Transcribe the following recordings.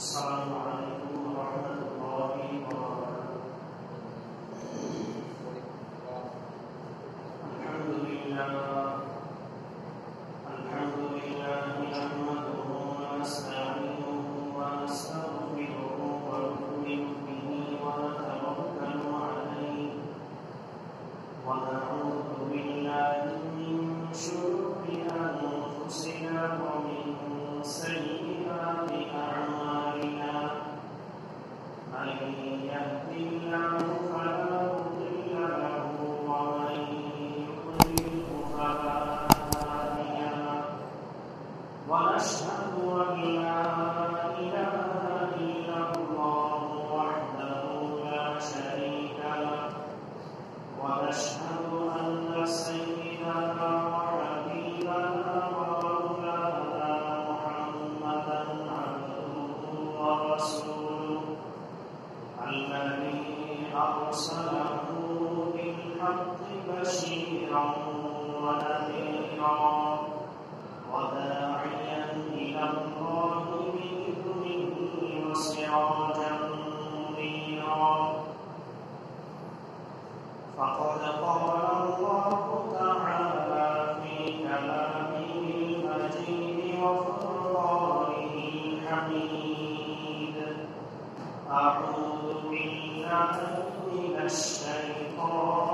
Assalamualaikum warahmatullahi wabarakatuh. Alhamdulillah nahmaduhu wa nasta'inuhu wa nastaghfiruhu wa nu'minu bihi wa natawakkalu 'alaihi wa na'udzu billahi min shururi anfusina wa min sayyi'ati a'malina. Man yahdihillahu fala mudilla lahu wa man yudlilhu fala hadiya lahu. Wa nashhadu an la ilaha illallah wahdahu la sharika lahu wa nashhadu anna sayyidana wa habibana wa maulana Muhammadan abduhu wa rasuluhu alladhi arsalahu bil haqqi bashiran wa nadhiran wa da'iyan ila Allahi bi'idhnihi wa sirajan munira. فقد قال الله تعالى في كلامه المجيد وفرقانه الحميد. أعوذ بالله من الشيطان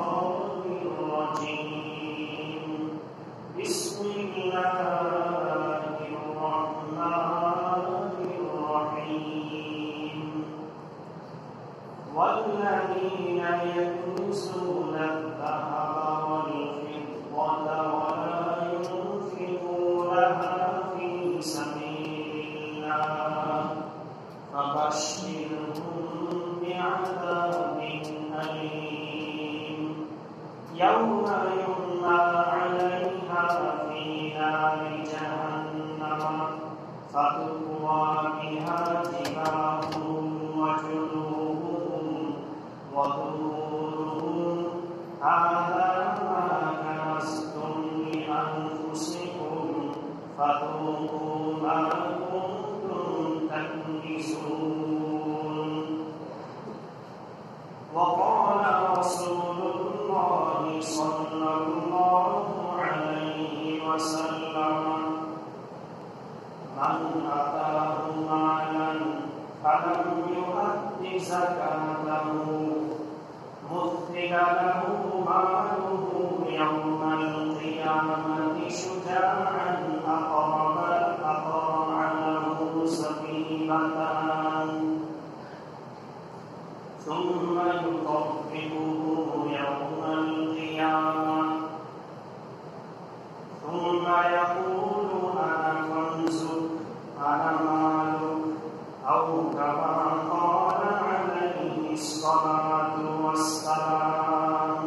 الرجيم. بسم الله الرحمن الرحيم. والذين يكنزون الذهب والفضة ولا ينفقونها في سبيل الله فبشرهم بعذاب أليم يوم يحمى عليها في نار جهنم فتكوى بها جباههم وجنوبهم وظهورهم هذا ما كنزتم لأنفسكم فذوقوا ما كنتم تكنزون. وقال رسول الله صلى الله عليه وسلم: من أتاه مالا فلم يؤد زكاته مثل له ماله يوم القيامة شجاعا أقرع له سبيبتان ثم يطبقه يوم القيامة ثم يقول أنا كنزك أنا مالك أو كما قال عليه الصلاة والسلام.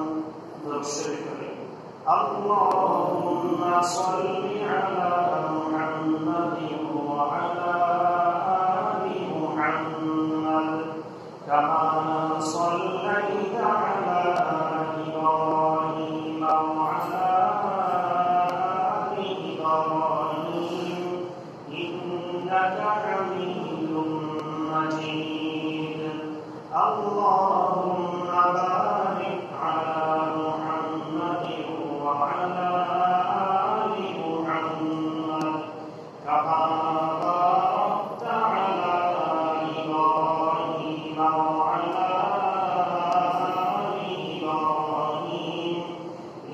اللهم صل على محمد وعلى آل محمد كما صليت على إبراهيم وعلى آل إبراهيم إنك حميد مجيد. اللهم بارك على محمد وعلى آل محمد كما باركت على إبراهيم وعلى آل إبراهيم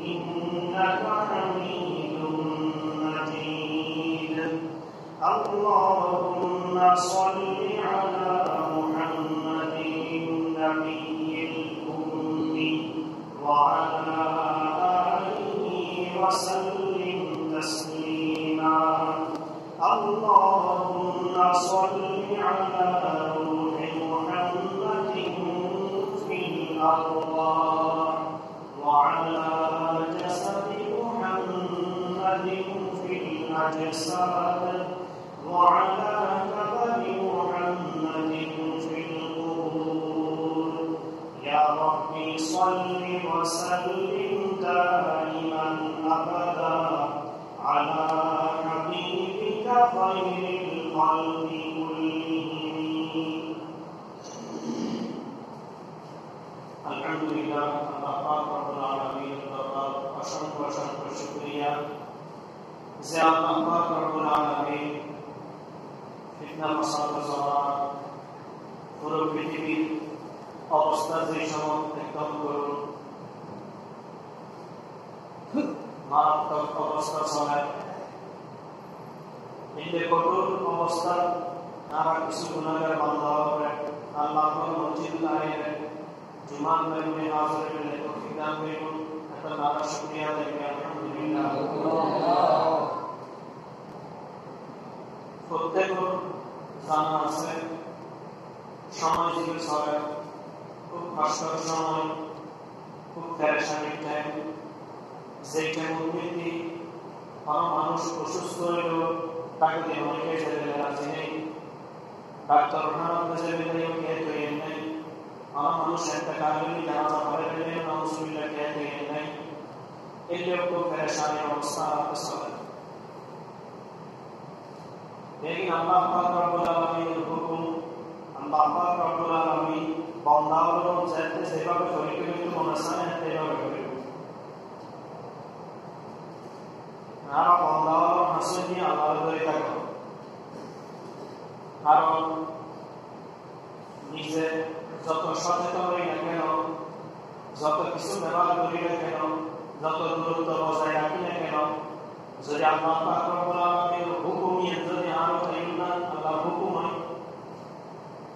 إنك حميد مجيد. اللهم صل على محمد النبي الأمي وعلى آله وسلم تسليما. اللهم صل على روح محمد في الأرواح وعلى جسد محمد في الأجساد وعلى كبد محمد في القبور. يا ربي صل وسلم دائما أبدا على حبيبك خير الخلق كلهم ফিতনা ফাসাদ জমানা পুরো পৃথিবীর অবস্থা যে সময় একদম করুন মারাত্মক অবস্থা চলে এই যে কঠোর অবস্থা তারা কিছু গুণাগার বান্ধা হবে আল্লাহ মসজিদ আইনে জুমান বাইনে হাজির হলে তৌফিক দান করুন এত নারা শুকরিয়া দেবে আলহামদুলিল্লাহ প্রত্যেক জানা আছে সময় জীবন চলে খুব কষ্টের সময় খুব পেরেশানির টাইম যেই টাইম উন্নতি কোনো মানুষ অসুস্থ হইলেও তাকে দিয়ে অনেকে যেতে রাজি নেই ডাক্তার রহমান কে তৈরি নেই কোনো মানুষ একটা কারণে জানাজা করে গেলে নজরুল্লাহ কে তৈরি নেই এগুলো খুব পেরেশানি অবস্থা রাখতে চলে लेकिन अल्लाह पाक रब्बुल आलमीन हुकुम अल्लाह पाक रब्बुल आलमीन বান্দাওয়ার যাতে সেভাবে পরিকল্পিত মনসানে তেভাবে করে আর বান্দাওয়ার হাসনি আল্লাহর দরে থাকো কারণ নিজে যত সচেতন হই না কেন যত কিছু ব্যবহার করি না কেন যত দূরত্ব বজায় রাখি না কেন যদি আল্লাহ পাক রব্বুল আলামিনের হুকুম নিয়ে যদি আরো না আল্লাহর হুকুম হয়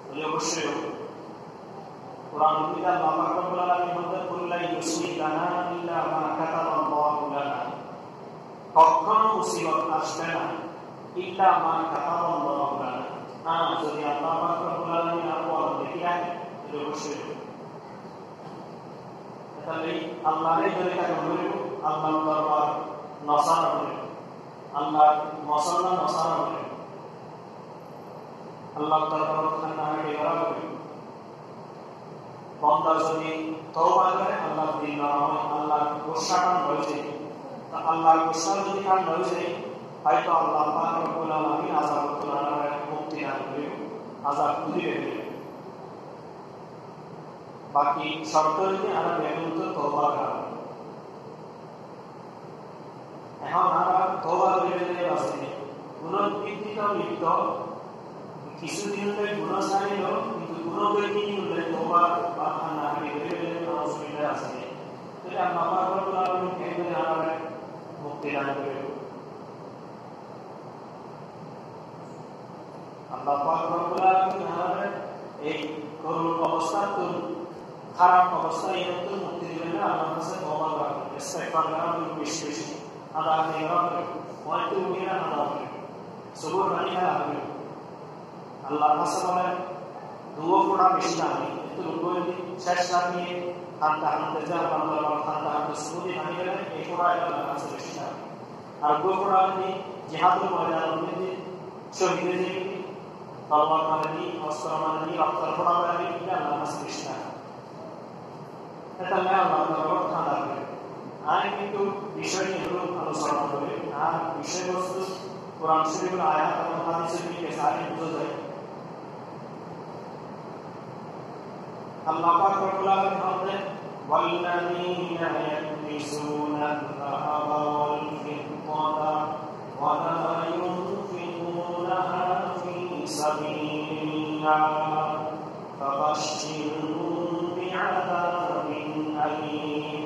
তাহলে অবশ্যই কুরআন মজিদ আল্লাহ পাক রব্বুল আলামিন বলেন কুল্লা ইউসিবানা ইল্লা মা কাতাবাল্লাহু লানা কখনো মুসিবত আসবে না ইল্লা মা কাতাবাল্লাহু লানা যদি আল্লাহ পাক রব্বুল আলামিন আপনার দেখিয়া তাহলে অবশ্যই তাহলে আল্লাহর দরে কাজ করব আল্লাহর দরবার নসার হবে আল্লাহ মসল্লা নসার হবে আল্লাহ দরবার খানা বেরা হবে বান্দা যদি তওবা করে আল্লাহ দিন আল্লাহ গোসাকান হয়েছে তা আল্লাহর গোসা যদি কান হয়েছে হয়তো আল্লাহ পাক রব্বুল আলামিন আযাব তুলনায় মুক্তি দান করবে আযাব দিবে বাকি শর্ত হইতে আমরা বেগুনতে তওবা করা এখন আমরা তওবা করে বাঁচি গুণবৃত্তিটা লিপ্ত কিছুদিন ধরে গুণ ছাড়িল কিন্তু গুণবৃত্তি হলে তওবা বা খানা করে অসুবিধা আছে তাহলে আল্লাহ পাক রব্বুল আলামিন কেমনে আমরা মুক্তি দান করবে আল্লাহ পাক রব্বুল আলামিন আমাদের এই করুণ অবস্থা তো খারাপ অবস্থা এরকম তো মুক্তি দিবেন না আমার কাছে তওবা করবেন ইস্তেগফার করবেন বেশি বেশি আদা করবেন ওয়াইতু মিনা আদা করবেন সবর রানিয়া করবেন আল্লাহর কাছে বলেন দুও পড়া বেশি না কিন্তু রুকুয়ে শেষ রাখি হাত হাতে যা আল্লাহ তাআলা হাতে সুদি হানি গেলে এই পড়া আল্লাহর কাছে বেশি না আর দুও পড়া ni জিহাদুল ময়দান মধ্যে শহীদের জীবনী তলবার মারি অস্ত্র মারি রক্তের পড়া মারি এটা আল্লাহর কাছে বেশি না এটা আল্লাহ তাআলা খাদা করে আর কিন্তু বিষয় নিয়ে আলোচনা করে আর বিষয়বস্তু কোরআন শরীফের আয়াত এবং হাদিসের দিকে সাথে বোঝা যায় আল্লাহ পাক রব্বুল আলামিন বলেন ওয়াল্লাযীনা ইয়াকনিজুনা আল-যাহাবা ওয়াল-ফিদ্দাতা ওয়া লা ইউনফিকুনাহা ফী সাবিলিল্লাহ ফাবাশশিরহুম বিআযাবিন আলীম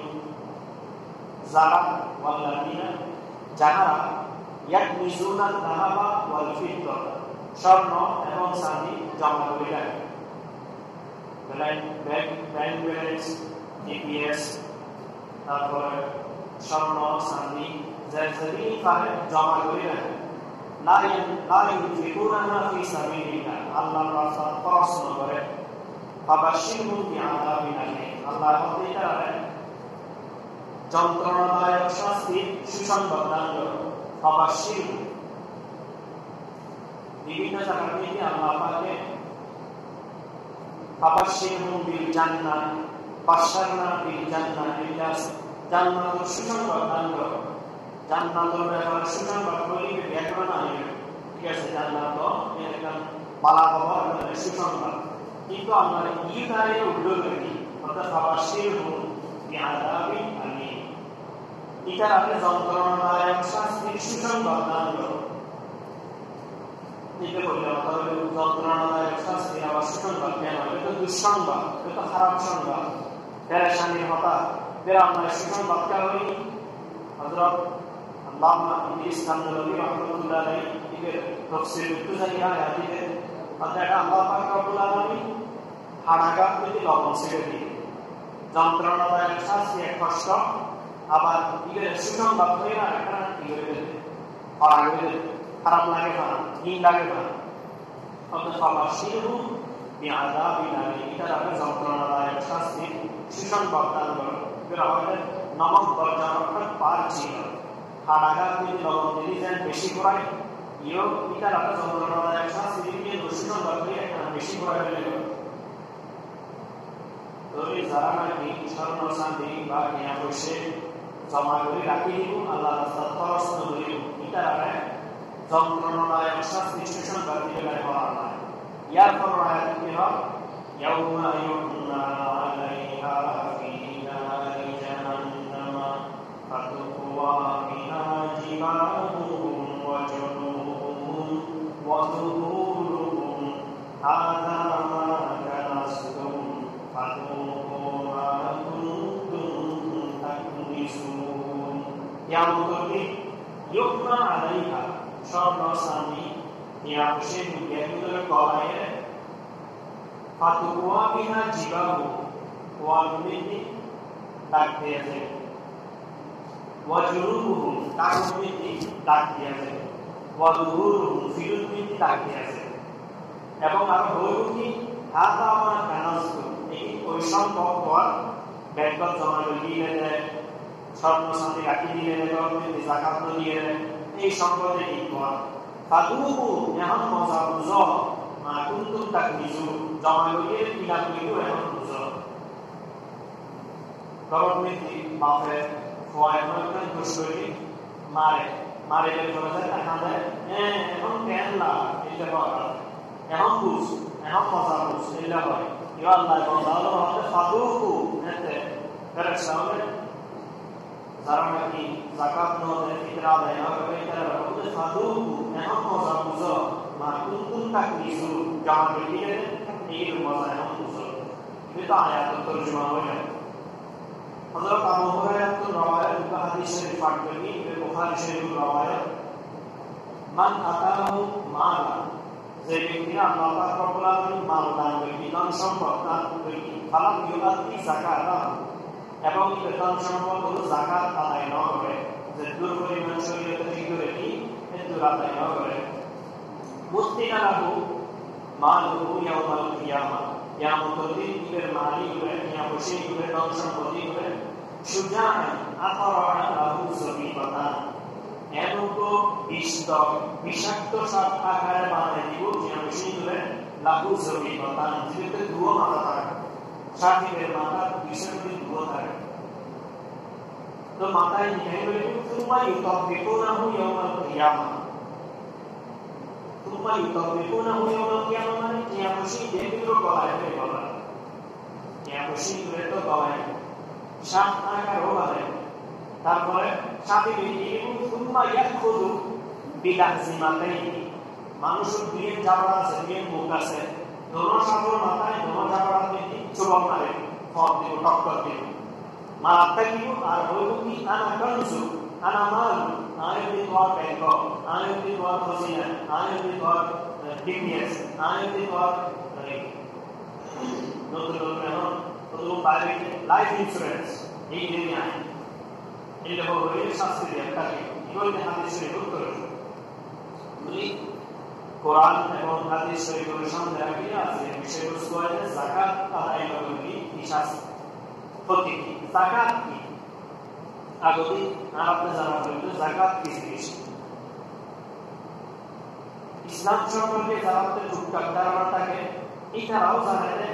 যারা ওয়াল্লাযীনা যারা ইয়াকনিজুনা আল-যাহাবা ওয়াল-ফিদ্দাতা স্বর্ণ এবং চাঁদি জমা করে রাখে ব্যাংক ব্যালেন্স ডিপিএস তারপরে স্বর্ণ চাঁদি যদি পারে জমা করে রাখে লা ইউনফিকুনাহা ফী সাবিলিল্লাহ আল্লাহর রাস্তায় খরচ না করে ফাবাশশিরহুম বিআযাবিন আলীম আল্লাহ তাআলা যন্ত্রণাদায়ক শাস্তি সুসংবাদ দান করে ফাবাশশিরহুম বিভিন্ন জায়গা থেকে আল্লাহ পাকে ফাবাশশিরহুম বিল জান্নাহ বাশশারনা বিল জান্নাহ ইল্লাস জান্নাতুর সুসংবাদ দান করে জান্নাতুর ব্যাপারে সুসংবাদ বলিবে ব্যাকরণ আইবে ঠিক আছে জান্নাত এরকম বালা বাবা সুসংবাদ কিন্তু আমরা ইদারে উল্লেখ করি অর্থাৎ ফাবাশশিরহুম বিআযাবিন আলীম এটা আপনি যন্ত্রণাদায়ক শাস্তির সুসংবাদ দান করে এটা বললে অতএব যন্ত্রণাদায়ক শাস্তি আবার সুসংবাদ কেন? এটা তো দুঃসংবাদ, এটা তো খারাপ সংবাদ, পেরেশানির হতা বেরাময় সুসংবাদ কারণে হযরত আল্লামা ইদ্রিস কান্দলাবী রাহমাতুল্লাহ আলাইহি এর তাফসীর তুজাইয়া হাদিসে আল্লাহ পাক রব্বুল আলামিন হাড়াঘাত থেকে লবণ ছেড়ে দিয়ে যন্ত্রণাদায়ক শাস্তি এক কষ্ট আবার ইগের সুসংবাদ হয়ে না একটা ইগের খারাপ লাগে না, দিন লাগে না। অর্থাৎ সবার শিরু বিআযাবিন আলীম, এটা তাকে যন্ত্রণাদায়ক শাস্তি সুসংবাদ দান করে। এরা হয়তো নবম দরজা অর্থাৎ পার ছিল হাড়াঘাত যদি লবণ দিলেন বেশি করায় ইও এটা তাকে যন্ত্রণাদায়ক শাস্তি দিয়ে সুসংবাদ দিয়ে একটা বেশি করায় ফেলে। তবে যারা নাকি স্বর্ণ চাঁদি বা কেনা পয়সা জমা করে রাখি দিব আল্লাহ রাস্তায় খরচ করি এটা যন্ত্রণাদায়ক শাস্তি সুসংবাদ দিয়ে করা হয়। ইয়ার পর আয়াত কি হয়? ইয়াউমা ইউহনা আলাইহা ফি নারি জাহান্নামা ফাতুওয়া বিহা জিবাহুহুম ওয়া জুনুবুহুম ওয়া যুহুরুহুম হাযা মা কানাসতুম ফাতুকু মা কুনতুম তাকনিসুন। ইয়াউমা ইউহনা আলাইহা স্বর্ণ চাঁদি ইয়া বসে জ্ঞানীদের গলায় ফাতুওয়া বিহা জিবাহু ওয়ালুমিতি দাগ দিয়েছে ওয়া জুরুহুম তাকমিতি দাগ দিয়েছে ওয়া যুহুরুহুম ফিরুমিতি দাগ দিয়েছে এবং আর হইল কি হাতা আমার কানাসু এই ওই সম্পদ পর ব্যাংকত জমা দিয়ে দেয়, স্বর্ণ চাঁদি রাখি দিয়ে দেয়, গভর্নমেন্ট যাকাত দিয়ে দেয়, এই সম্পদে কি কর ফাদুহু এখন মজা বুঝো মা কুনতুম তাকনিজু জমা লইয়ে কিনা কইও এখন বুঝো। গভর্নমেন্ট বাপে ফয় মনে খুশি মারে মারে বলে যায় টাকা দেয় এখন কেন না এটা বলা এখন বুঝ এখন মজা বুঝ এটা হয় ইয়া আল্লাহ বলে হবে ফাদুহু এতে ফেরেশতারে যারা নাকি যাকাত নয় ফিতরা দেয় না এটা বলে ফাদুহু এখন মজা বুঝো মা কুনতুম তাকনিজু জমা লইয়ে এই মজা এখন বুঝো। এটা আয়াতের তরজমা হলো। হযরত আবু হুরায়রা রাওয়ায়াত হাদিস শরীফ পাঠ করি বুখারী শরীফ রাওয়ায়াত মান আতাহু মালা যে ব্যক্তি আল্লাহ পাক রব্বুল আলামিন মাল দান করেন ধন সম্পদ দান করেন ফালাম ইউআতি যাকাতা এবং এই ধন সম্পদ হলো যাকাত আদায় না করে যে দূর পরিমাণ শরীয়তে ঠিক করে কি এত আদায় না করে মুস্তিনা লাহু মালহু ইয়াউমাল কিয়ামা কিয়ামতের দিন এর মালিক হবে কিয়া বসে হবে ধন সম্পদ হবে সুজান আতরা লাহু সবিবাতান এমনকো বিষাক্ত সাপ আকারে বানায় দিব কিয়া বসে হবে লাহু সবিবাতান যেতে ধোঁয়া মাথা থাকে সাপের মাথা বিষাক্ত ধোঁয়া থাকে তো মাথায় নিয়ে গেলে তুমা ইউতাবিকুনাহু ইয়াউমাল কিয়ামা তুমা ইউতাবিকুনাহু ইয়াউমাল কিয়ামা মানে কিয়া বসে দেখলো গলায় হয়ে গলা কিয়া বসে হয়ে তো গলায় সাপ আকার হবে তারপরে সাপে বেরিয়ে তুমা ইয়াখুদু বিলাহজিমাতাই মানুষের দিয়ে জাবড়া আছে দিয়ে মুখ আছে দোনো সাপের মাথায় দোনো জাবড়া দিয়ে চুবক মারে ফট দিব টক্কর দিব মারাত্তাকিও আর হইল কি আনা কানজু আনা মাল আয়তি তোয়ার ব্যাংক আয়তি তোয়ার খজিনা আয়তি তোয়ার ডিপিএস আয়তি তোয়ার নতুন নতুন নতুন বাইরে লাইফ ইন্স্যুরেন্স এই দুনিয়ায় এই দেখো এই শাস্ত্রে একটা এগুলো হাদিস শরীফ উত্তর বলি কোরআন এবং হাদিস শরীফের সামনে রাখি আছে বিষয়বস্তু আছে যাকাত আদায় করা কি শাস্ত্র প্রতি যাকাত কি আগতে আপনি জানা হলো যাকাত কি জিনিস ইসলাম সম্পর্কে যারা টুকটাক ধারণা থাকে এটাও জানে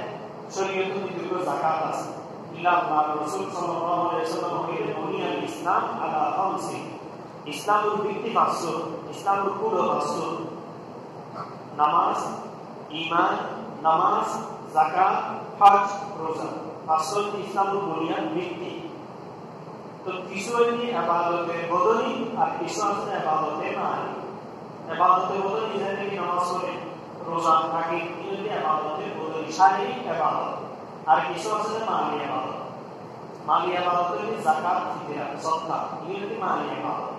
শরীয়তে নির্দিষ্ট যাকাত আছে আল্লাহ রাসূল সাল্লাল্লাহু আলাইহি ওয়াসাল্লাম বলেন ইসলাম আলা খামসি ইসলামের ভিত্তি পাঁচ ইসলামের পুরো পাঁচ নামাজ ঈমান নামাজ যাকাত হজ রোজা আসল ইসলামের বুনিয়াদ ভিত্তি তো কিছু এমনি ইবাদতে বদনি আর কিছু আছে ইবাদতে মানি ইবাদতের বদলে নিজে থেকে নামাজ পড়ে রোজা রাখে এগুলি ইবাদতের বদলে শারীরিক ইবাদত আর কিছু আছে যে মালি ইবাদত মালি ইবাদত হচ্ছে যাকাত ফিতরা সদকা এগুলি মালি ইবাদত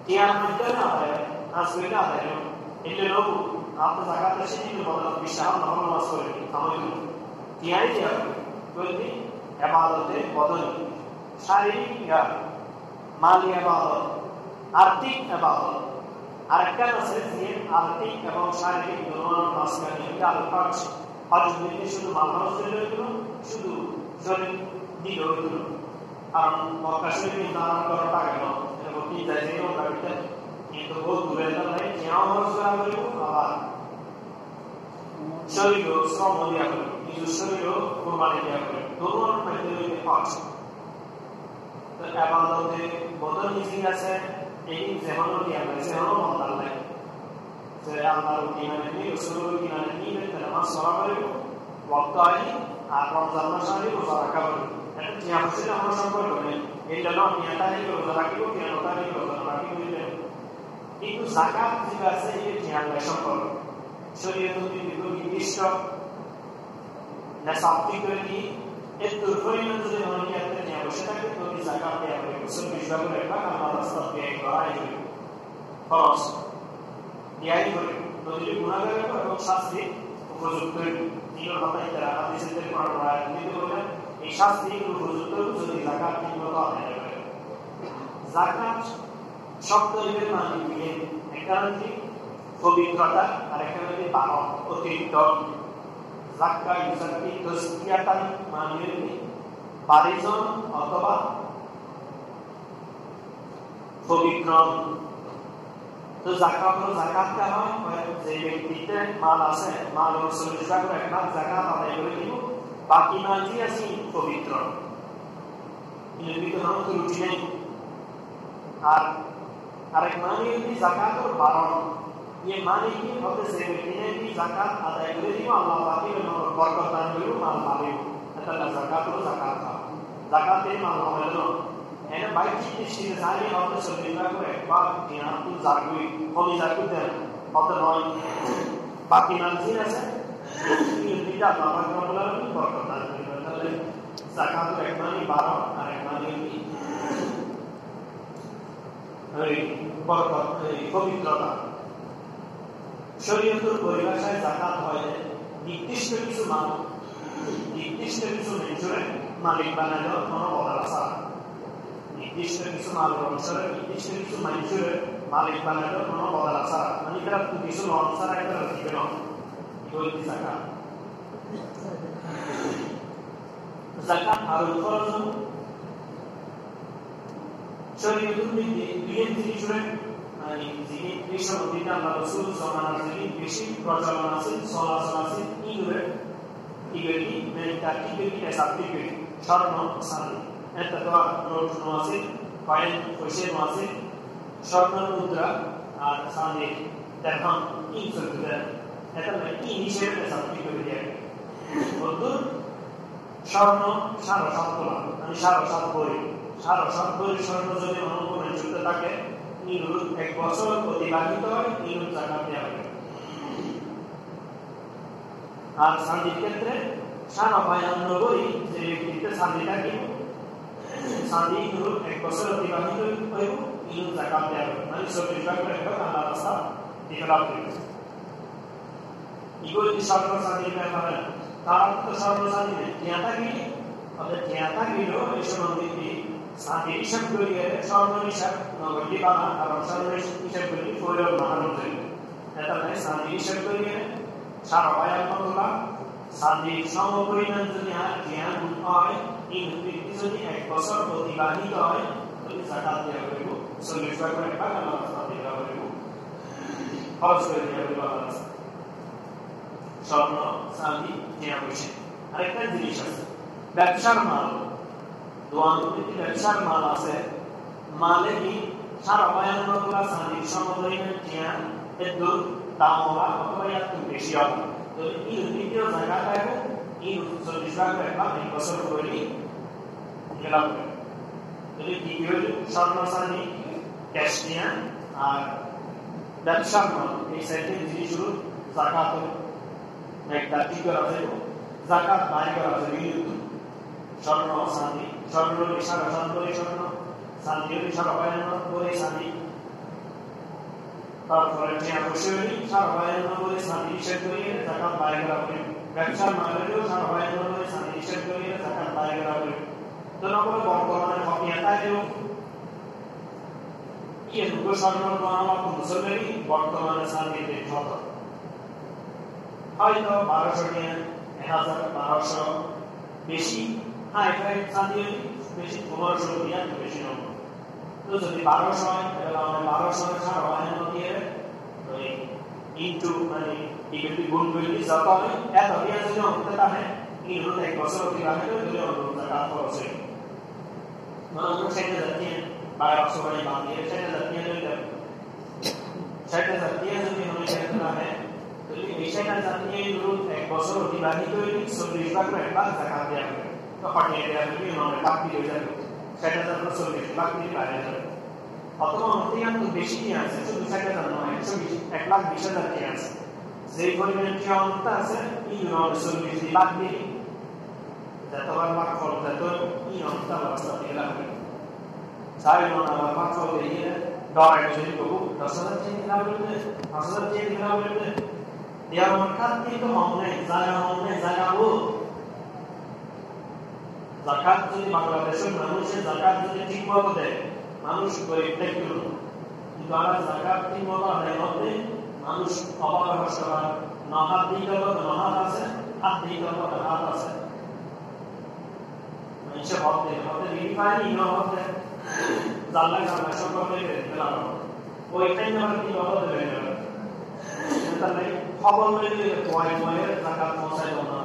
কিয়ার মধ্যে না হয় আসবে না হয় এগুলো লোক আপনি যাকাত এসে দিলে বদলে বিশ্বাস নামাজ পড়ে আমাদের কিয়াই দেওয়া বলতে ইবাদতের বদলে শারীরিক মালি ইবাদত আর্থিক ইবাদত আরেকটা আছে যে আর্থিক এবং শারীরিক দুটোর মাঝখানে একটা আলোচনা আছে হজ দিতে শুধু মাল খরচের জন্য শুধু শরীর দিকে হইল কারণ মক্কা শরীফে দান করাটা গেল এবং কি যাই যে গাড়িতে কিন্তু বহু দূরে নাই যেও খরচ করা হইল আবার শরীর শ্রম দেওয়া হইল নিজের শরীরও কোরবানি দেওয়া হইল দুটোর মধ্যে হজ তো ইবাদতের বদল নিজে আছে এই যেমন কি আমরা যেমন আল্লাহ যে আল্লাহর কিনারে নিয়ে রাসূলের কিনারে নিয়ে নামাজ পড়া করব ওয়াক্ত আই আর রমজান মাসে রোজা রাখা করব এটা কি আসলে আমরা সম্পর্ক নেই এই জন্য নিয়তা নিয়ে রোজা রাখিব নিয়তা নিয়ে রোজা রাখিব কিন্তু যাকাত যেটা আছে এই জ্ঞানের সম্পর্ক শরীয়তের নির্দিষ্ট নাসাবটি করে কি এর পরিমাণ যদি অনেকে আপনি নিয়ে বসে থাকে তো যাকাত দেওয়া হবে মুসলিম বিভাগের একটা আমার রাস্তা দিয়ে করাই হবে খরচ দিয়াই হবে নদীর গুণাগার এবং শাস্তি উপযুক্ত তিনর কথাই তারা হাদিসের পড়া নিতে বলে এই শাস্তি উপযুক্ত যদি যাকাত ঠিকমতো আদায় করে যাকাত শব্দ এর মানে মিলে একটা হচ্ছে পবিত্রতা আর একটা হচ্ছে বারক অতিরিক্ত যাক্কা ইউসাকি তসকিয়াতান মানে পারিজন অথবা পবিত্র তো যাকাতটা হয় যে ব্যক্তিতে মাল আছে মাল 40 টাকা করে একটা যাকাত আদায় করে দিব বাকি মাল যে আছে পবিত্র এর ভিতরে কোনো ত্রুটি নেই আর আরেক মানে কি যাকাতের বারণ ये माने कि होते से व्यक्ति भी जाकात अदा करे दी अल्लाह बाकी में बरकत दान करू माल माले अतः जाकात रो जाकात ए माल होलो एने बाइक की चीज सारी होते सबिना को एक बार ध्यान तू जागुई होली जागु दे होते नय बाकी माल जी আছে ये दिदा बाबा को बोला बरकत दान करू তাহলে जाकात एक माने 12 আর এক মানে কি এই বরকত এই পবিত্রতা শরীয়তের পরিভাষায় যাকাত হয় নির্দিষ্ট কিছু মাল নির্দিষ্ট কিছু মানুষের মালিক বানানো কোনো বদল আছে নির্দিষ্ট কিছু মাল অনুসারে নির্দিষ্ট কিছু মানুষের মালিক বানানো কোনো বদল আছে মানে তারা কিছু অনুসারে একটা দিবে না এগুলো যাকাত যাকাত আর ফরজ শরীয়তের দুই জিনিসের মানে যিনি কৃষ্ণ দিন আল্লাহ রাসূল সাল্লাল্লাহু আলাইহি ওয়াসাল্লাম বেশি প্রচলন আছে চলাচল আছে ইগুলি মানে তাকিবিটি সাবটিবিটি স্বর্ণ সানি এটা তো নোট আছে কয়েন পয়সা আছে স্বর্ণ মুদ্রা আর সানি দেখুন এই সুবিধা এটা মানে কি হিসেবে সাবটিবিটি দেয় বন্ধু স্বর্ণ 7.5 তোলা মানে 7.5 ভরি 7.5 ভরি স্বর্ণ যদি অনুকূলে যুক্ত থাকে নিরুত এক বছর অতিবাহিত হয় নিরুত যাকাত দেওয়া হবে আর সান্দির ক্ষেত্রে 95 যে ব্যক্তিতে সান্দিটা কি সান্দি নিরুত এক বছর অতিবাহিত হইব নিরুত যাকাত দেওয়া হবে মানে 40 টাকা করে একটা আল্লাহ রাস্তা দিতে লাগবে এগুলো কি সর্ব সান্দির ব্যাপারে তার তো সর্ব সান্দি জ্ঞাতা কি তাহলে জ্ঞাতা গিলো এই সম্বন্ধে সান্দি হিসাব করিয়ে স্বর্ণ হিসাব নগদী বানা কারণ স্বর্ণ হিসাব করি ফোরের বানানো যায় এটা নয় সান্দি হিসাব করিয়ে 5.5 তোলা সান্দি সমপরিমাণ যদি জ্ঞান হয় এই ব্যক্তি যদি এক বছর অতিবাহিত হয় তাহলে যাকাত দেওয়া হবে 40 টাকা করে একটা আল্লাহ রাস্তা দেওয়া হবে খরচ করে দেওয়া হবে আল্লাহ রাস্তা স্বর্ণ সান্দি কেনা পয়সা আরেকটা জিনিস আছে ব্যবসার মাল দোয়ানুতে ব্যবসার মাল আছে মালে কি 5.5 তোলা সান্দি সমপরিমাণ জ্ঞান এর দাম হওয়া অথবা এর থেকে বেশি হবে তো এই দ্বিতীয় জায়গাটা হবে এই 40 টাকা একটা এক বছর করে গেলাম যদি কি হলো স্বর্ণ সান্দি ক্যাশ নিয়ে আর ব্যবসার মাল এই সাইডে জিনিসগুলো জাকাত একটা ঠিক করা যায় জাকাত বাইর করা যায় স্বর্ণ শান্তি স্বর্ণ সারা শান্তরি স্বর্ণ শান্তি সারা বায়ান্ন করে শান্তি তারপরে বসে সারা বায়ান্ন করে শান্তি নিষেধ করিয়ে জাকাত বাইর করা হবে ব্যবসার মালেরও সারা বায়ান্ন করে শান্তি নিষেধ করিয়ে জাকাত বাইর করা হবে তো নকল বর্তমানে হকিয়াতায়ও ये दुगो স্বর্ণ বানানো মুসলমানি বর্তমানে শান্তিতে যত হয়তো 1200 টাকা 1000 1200 বেশি হাই শান্তি বেশি 1500 টাকা বেশি নয় তো যদি 1200 হয় তাহলে আমরা 1200 ছাড়া বানানো দিয়ে ওই ইনটু মানে ইকুয়ালি গুণ করে যত হবে এত দিয়ে যদি হতে থাকে এই হলো এক বছর কিভাবে দিলে হলো জাকাত খরচ হয় মানে সেটা যাচ্ছে 1200 বাড়ি বাদ দিয়ে সেটা যাচ্ছে সেটা যাচ্ছে যদি হলো সেটা है तो ये विषय का जानिए लोग एक बছর অতিবাহিত হয়ে 40 লাখ টাকা জাকাত দেয়া হবে তো পাঠিয়ে দেয়া হবে উन्होंने বাকি হয়ে যাবে সেটা তো 40 লাখ দিয়ে বাইরে যাবে অথবা অত্যন্ত বেশি নিয়ে আছে শুধু সেটা নয় 120 লাখ 20,000 নিয়ে আছে যেই পরিমাণ কি অন্ত আছে এই 40 লাখ দিয়ে যতবার লাখ খরচ যত এই অন্ত ব্যবস্থা দিয়ে লাগবে চাই না বাবা চলে দিয়ে ডরাই যদি কবু 10,000 টাকা লাগবে 5,000 টাকা লাগবে या मरकत की तो हमने जागा वो जाकात যদি বাংলাদেশের মানুষের জাকাত যদি ঠিকমতো দেয় মানুষ গরিব থাকবে কিন্তু আর জাকাত ঠিকমতো আদায় করতে মানুষ অভাবে কষ্ট হয় না হাত দিতে হবে না হাত আছে হাত দিতে হবে না হাত আছে মানুষের হতে রিফাইনি না হতে জানলা জানলা সব করতে গেলাম ওইটাই আমরা কি বলতে দেবে তাহলে খবর মিলে পয়ের জাকাত পৌঁছায় না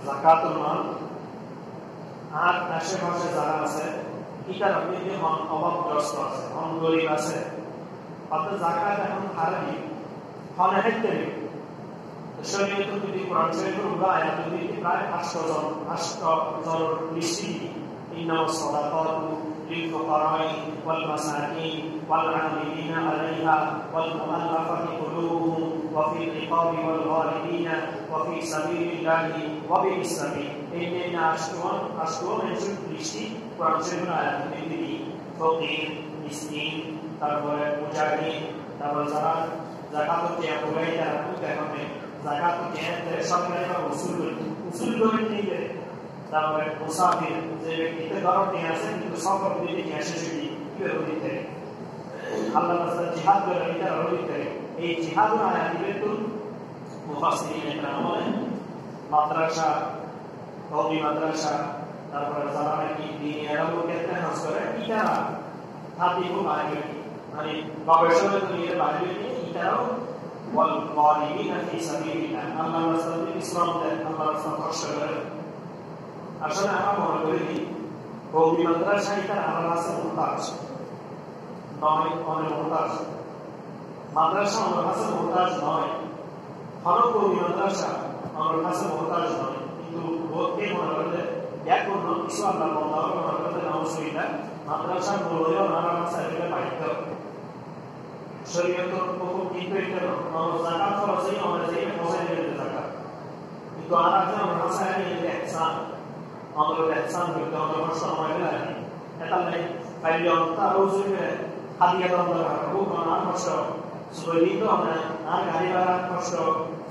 জাকাতুল মাল আর আশেপাশে যারা আছে এটার আপনি যে অভাবগ্রস্ত আছে গরিব আছে অর্থাৎ জাকাত এখন হারাবি ফলে হেঁটে শরীয়ত যদি কোরআন শরীফের উপর আয়াত যদি প্রায় 800 জন লিস্টি ইন্নামা সাদাকাতু للفقراء والمساكين والعاملين عليها والمؤلفة قلوبهم وفي الرقاب والغارمين وفي سبيل الله وابن السبيل إن أشكون منشور لشتي قرآن آيات من فقير مسكين তারপরে মুজাহিদ তারপর যারা যাকাত দিয়ে পড়ে তারা দেখবে যাকাত দিয়ে সরকারের উসুল করে নিয়ে তারপরে মুসাফির যে ব্যক্তিতে ধরো নিয়ে আসে কিন্তু সফর দিতে নিয়ে আসে সেটি কিভাবে দিতে আল্লাহ রাস্তায় জিহাদ করে এটা দিতে এই জিহাদ আয়াত দিলে তো মুফাসসিরিন একরাম বলেন মাদ্রাসা কওমি মাদ্রাসা তারপরে যারা নাকি দ্বীনি এলাকাকে তেহাস করে এটা হাদিবু বাইরে মানে গবেষণা করে বাইরে এটাও ওয়াল গালিবিনা ফি সাবিলিল্লাহ আল্লাহ রাস্তায় ইসলাম দেন আল্লাহ রাস্তায় কষ্ট করে আসলে আমরা মনে করি কওমি মাদ্রাসা এটা আমার কাছে মুহতাজ নয় অনেক মুহতাজ মাদ্রাসা আমার কাছে মুহতাজ নয় হলো কওমি মাদ্রাসা আমার কাছে মুহতাজ নয় কিন্তু বহুতকে মনে করলে এক অন্য কিছু আল্লাহ বন্ধ মনে করলে নমস্কার মাদ্রাসা বললেও আমার কাছে এটা পাইতে শরীয়তের পক্ষ কিন্তু এটা জাকাত খরচই আমরা যে পৌঁছাই দিতে জাকাত কিন্তু আর আছে আমার কাছে এটা ইহসান আমাদের ইহসান করতে আমাদের সময় লাগে এটা নাই পাইলে তার ওজনে হাদিয়া দাম করা খুব না কষ্ট সুবলি তো আমরা আর গাড়ি ভাড়া কষ্ট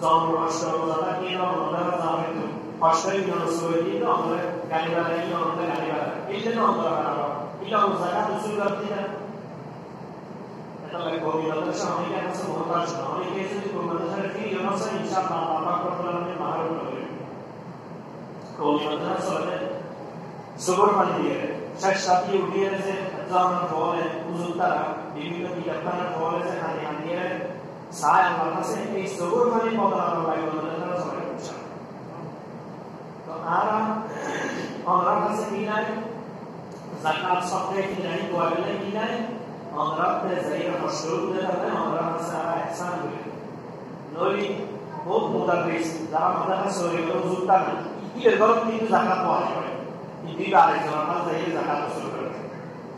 জন্ম কষ্ট যারা কি না আমরা যাবে তো কষ্টই না সুবলি তো আমরা গাড়ি ভাড়া নিয়ে আমরা গাড়ি ভাড়া এই জন্য আমরা এটা জাকাত উসুল করতে না এটা লাগে কবি মাদ্রাসা অনেকে আছে মহতাজ না অনেকে আছে যে কবি মাদ্রাসার ফি ইউনাসা ইনশাআল্লাহ আল্লাহ করবেন মাহার করবেন কবি মাদ্রাসা সবর পানি দিয়ে শেষ সাথী উঠিয়ে এসে জামান বলে হুজুর তারা বিভিন্ন কিতাবখানা বলে যে হানি হানিয়ে সায় আমার কাছে এই সবর পানি পদা লাগে মাদ্রাসা সবাই বুঝা তো আমরা কাছে কি নাই জাকাত সবরে কি নাই কোয়ালে কি নাই আমরা তে যাইরা মশরুত দেখাতে আমরা কাছে ইহসান করি নলি বহুত মুদারিস যারা মাদ্রাসা সরিয়ে হুজুর তারা কি এর গরম কিন্তু জাকাত পাওয়া যায় দিবা আরেকজন কাছে যাই জাকাত উসুল করে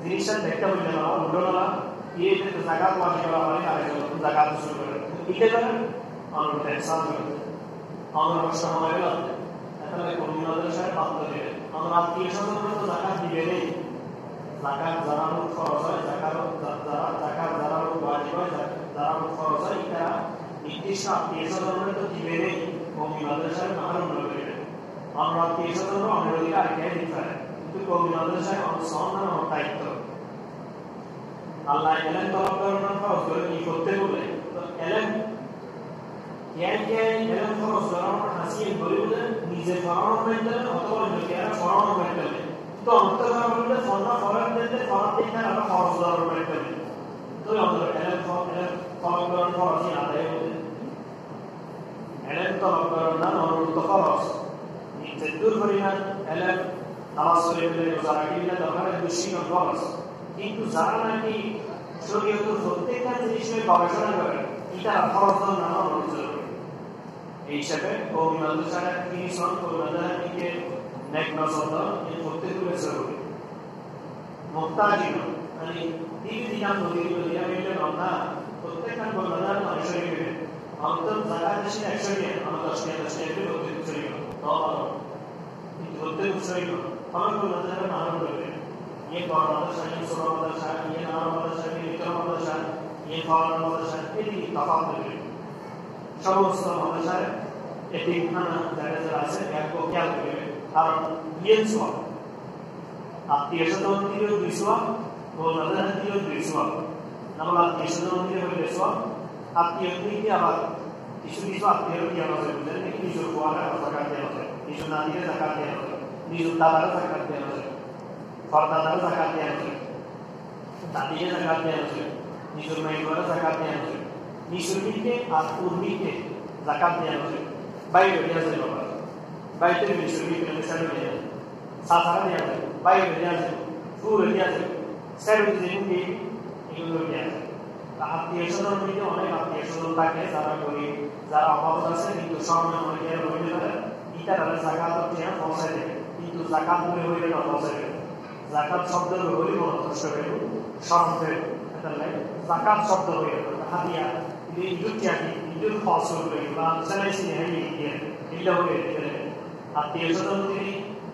জিনিসটা দেখতে বললে না উল্টো না ये तो ज़कात वाजिब वाले आए जो ज़कात शुरू करे इतने तरह और एहसान करे और रक्षा हमारे लाते ऐसा कोई मदद शायद बात करे और आप ये सब तो ज़कात दिए नहीं ज़कात ज़रारुत ख़र्च है ज़कात ज़रारुत वाजिब है ज़रारुत ख़र्च है इतना इतिश आप ये सब तो दिए नहीं कोई मदद शायद मालूम न करे और आप ये सब तो हमें लोग यार क्या दिखता है तो कोई मदद शायद और सामना होता है तो Allah elan tolak karena kau sudah ikut terus, elan yang elan kau sudah hasil berubah, nize faran mental atau negara faran mental. तो अंतर करने फॉर्मा फॉरन देते फॉरन देखना है ना फॉरन सुधार mental. तो अंतर एलन फॉरन करने फॉरन ही आता है मुझे. एलन तolak karena orang itu faras. Nize dur beriman elan nawas beriman usaha kita dalam dunia faras. কিন্তু যারা নাকি শরীয়তের প্রত্যেকটা জিনিস নিয়ে গবেষণা করে এটা ফরজ নাম অনুযায়ী এই হিসাবে কৌমিমাদু ছাড়া তিনি সন কৌমিমাদাকে নেক নজর এই প্রত্যেকগুলো জরুরি মুক্তাজিন মানে দিন নদীর দুনিয়া মিলে না প্রত্যেকটা কৌমিমাদার মানুষের মিলে অন্তত জায়গা দেশে একসঙ্গে আমরা 10 এর প্রত্যেক শরীর তো এই প্রত্যেক শরীর আমরা কৌমিমাদার মানব করে ये फॉर्म मदरसा ये सुबह मदरसा ये नाम मदरसा ये इकराम मदरसा ये फॉर्म मदरसा ये तफावत है समस्त मदरसा एतिकखाना जायजा আছে এক को क्या করে কারণ ये সওয়াব আত্মীয় স্বজন দিও দুই সওয়াব ও মদরসা দিও দুই সওয়াব নামাজ আত্মীয় স্বজন দিও হইলে সওয়াব আত্মীয় দিকে আবার কিছু আত্মীয় কি আমাদের বুঝেন কিছু ওয়ালা যাকাত দেওয়া হয় কিছু না দিলে যাকাত দেওয়া হয় কিছু দাদার যাকাত দেওয়া হয় Fardadara zakat diyanır. Tadiye zakat diyanır. Nisur meyvara zakat diyanır. Nisur bilke, atkur bilke zakat diyanır. Bayır diyanır baba. Bayır nisur bilke mesela diyanır. Satara diyanır. Bayır diyanır. Fur diyanır. Serv diyanır ki এগুলো দিyanır. আত্মীয় স্বজন মিলে অনেক আত্মীয় স্বজন থাকে যারা গরিব যারা অভাব আছে কিন্তু সামনে অনেকের রইতে পারে ইতারা জাকাত দিয়ে পৌঁছায় দেয় কিন্তু জাকাত মনে হইলে না পৌঁছায় দেয় zakat শব্দের হইল অর্থ শব্দের এটা লাগে zakat শব্দ হইল হাদিয়া এই দুটিয়া ইদুল ফসল হইল বা সালাইসি হইল এটা হইল আত্মীয় স্বজন তিনি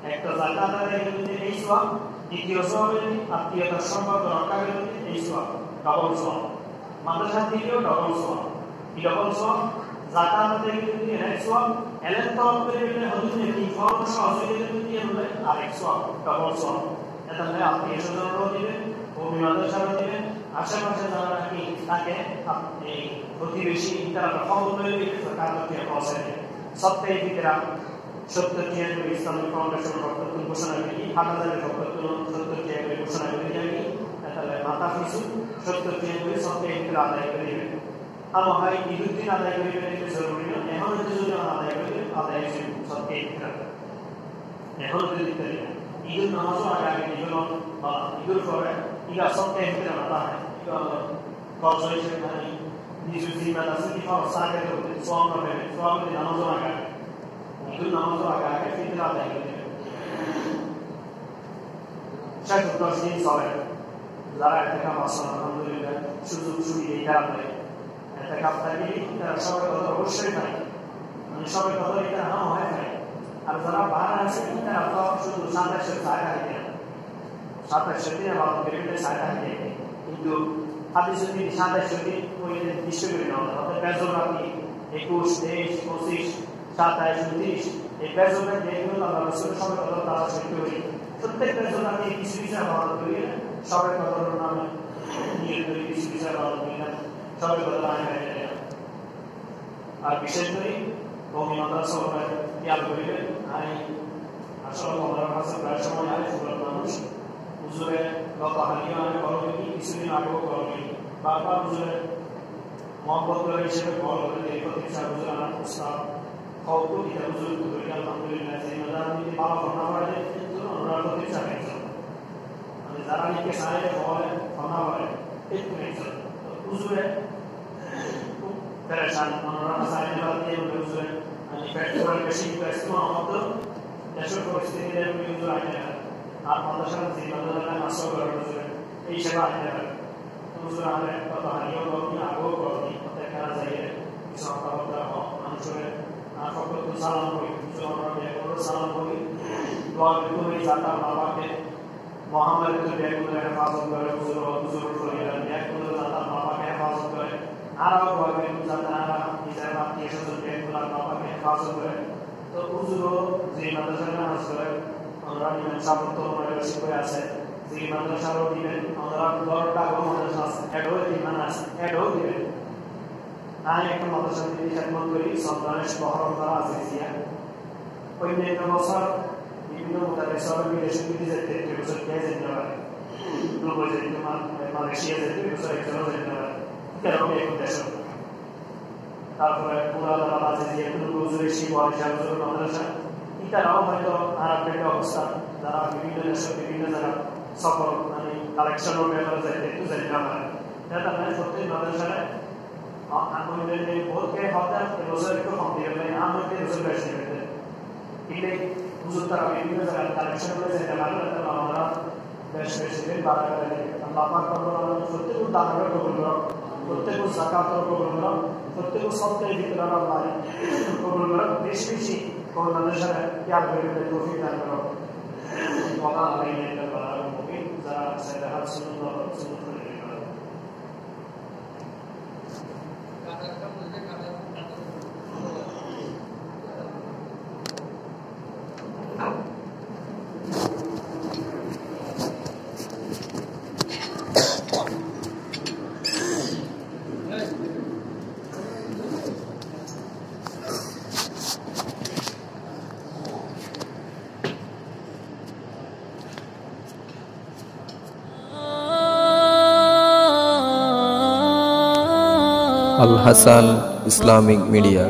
একটা zakat আদায় করতে এই সওয়াব দ্বিতীয় সওয়াব আত্মীয়তার সম্পর্ক রক্ষা করতে এই সওয়াব ডবল সওয়াব মাদ্রাসা দিলেও ডবল সওয়াব এই ডবল সওয়াব zakat আদায় করতে এক সওয়াব এলেন তওয়াব করে হযরত এই ফরজ সহযোগিতা করতে হলে আরেক সওয়াব ডবল সওয়াব তাহলে আপনি এসবও দিবেন কৌমিমাদার দিবেন আশেপাশে যারা নাকি তাকে এই প্রতিবেশী তারা খবর করে দিবে জাকাতকে পৌঁছায় দেবে সপ্তাহে ভিতরা 70 ইসলামিক ফাউন্ডেশন প্রত্যেক ঘোষণা করি হাজারের প্রত্যেক ঘোষণা করে যাবি তাহলে মাথা পিছু 70 সপ্তাহে ভিতরা আদায় করে দিবে আমার ভাই ঈদুদ্দিন আদায় করে দিবেন এটা জরুরি না এখন যদি আদায় করে আদায় সপ্তাহে ভিতরা এখন যদি দিতে ঈদুল নামাজও আগে ঈদুল বা ঈদুল পরে ইলা সপ্তাহে ভিতরে আদা হয় কত হয়েছে মানে নিজের জিম্মা আছে কি ফাও সাকে করতে সোয়াম হবে সোয়াম দিয়ে নামাজও আগে ঈদুল নামাজও আগে ফিতরা আদায় করে শায়দ 10 দিন চলে যারা এটাকা মাসা আলহামদুলিল্লাহ সুযোগ সুবিধা এই কারণে এটাকা থাকি তারা সবাই কথা অবশ্যই পায় মানে সবাই কথা এটা না হয় আর যারা বাহার আছে তারা তো শুধু সাতাশের জায়গা দিতে সাতাশের দিনে বা বিভিন্ন জায়গা দিতে কিন্তু আপনি যদি সাতাশের দিন ওই নির্দিষ্ট করে নেওয়া অর্থাৎ বেজর আপনি 21, 23, 25, 27, 29 এই বেজরটা যেগুলো আল্লাহ রাসূলের সঙ্গে কথা তারা সত্য হই প্রত্যেক বেজর আপনি কিছু কিছু আবাদ করিয়ে সবাই কথার নামে নিয়ে করে কিছু কিছু আবাদ করিয়ে সবাই কথা আয় আর বিশেষ করে কওমি মাদ্রাসা খেয়াল করিবেন আমি আসলে আমার কাছে প্রায় সময় আয় ফুল মানুষ হুজুরে গত হালিয়া আমি করবে কি কিছুদিন আগেও করবে বারবার হুজুরে মোহাম্মদ করে হিসেবে কল করে এই প্রতিষ্ঠা হুজুর আমার প্রস্তাব কৌতু এটা হুজুর করে আলহামদুলিল্লাহ সেই মাদারীতে ভালো ঘটনা ঘটে কিন্তু আমরা প্রতিষ্ঠা পেয়েছি মানে যারা নিকে সারে বলে ঘটনা ঘটে একটু পেয়েছি হুজুরে পেরেশান আমরা সারে বাদে হুজুরে ফ্যাক্টরি বেশি ব্যস্ত আমাদের দেশের পরিস্থিতিতে হুজুর আইনে আর মাদ্রাসার জিম্মাদাররা মাসও করে হুজুর এই সেবা আইনে হুজুর আলে কত হারিও করনি আগেও করনি প্রত্যেকটা জায়গায় কিছু কথাবার্তা মানুষের ফকত সালাম করি হুজুর আমরা বেগুলো সালাম করি দোয়া করি জাতা বাবাকে মোহাম্মদের বেগুলো হেফাজত করে হুজুর করিয়া বেগুলো জাতা বাবাকে হেফাজত করে আরও দোয়া করি জাতা নিজের আত্মীয় স্বজন বেগুলো বাবাকে হেফাজত করে তো হুজুরও যে মাদ্রাসায় নামাজ করে আমরা নিবেন সাবত শিখে আছে যে মাদ্রাসারও দিবেন আমরা 10টা মাদ্রাসা আছে এডও দিবেন আছে এডও দিবেন আমি একটা মাদ্রাসা দিয়ে খেদমত করি সন্তানের বহরম করা আজিজিয়া অন্যান্য বছর বিভিন্ন মোতাবেক বিদেশে যেতে 1 বছর পেয়ে যেতে পারে দুবাই যেতে মালয়েশিয়া যেতে বছর একজনও যেতে পারে এরকম এক দেশ তারপরে পুরাতন আজিজিয়া হুজুরের শিবহার শাহজুর মাদ্রাসা ইতারাও হয়তো আরবের অবস্থা যারা বিভিন্ন দেশে বিভিন্ন জায়গা সফর মানে কালেকশনের ব্যাপারে যাইতে একটু যাইতে পারে এটা মানে সত্যি মাদ্রাসায় আমাদের বহুতকে হঠাৎ রোজার একটু কম দিয়ে দেয় আমাদের রোজার বেশি হয়ে যায় এলে হুজুর তারা বিভিন্ন জায়গায় কালেকশন করে যাইতে পারে তাহলে আমরা বেশ বেশি দিন বাড়া করে দিই আল্লাহ পাক প্রত্যেক দানের কবুল করো প্রত্যেক যাকাতের কবুল করো প্রত্যেক সপ্তাহে ভিতরে আল্লাহ কবুল করো বেশি বেশি কোরআনের সাথে খেয়াল করে তৌফিক দান করো ওয়া আলাইনা ইল্লাল মুমিন যারা সাইদাহাত সুন্নাহ করে Al Hasan Islamic Media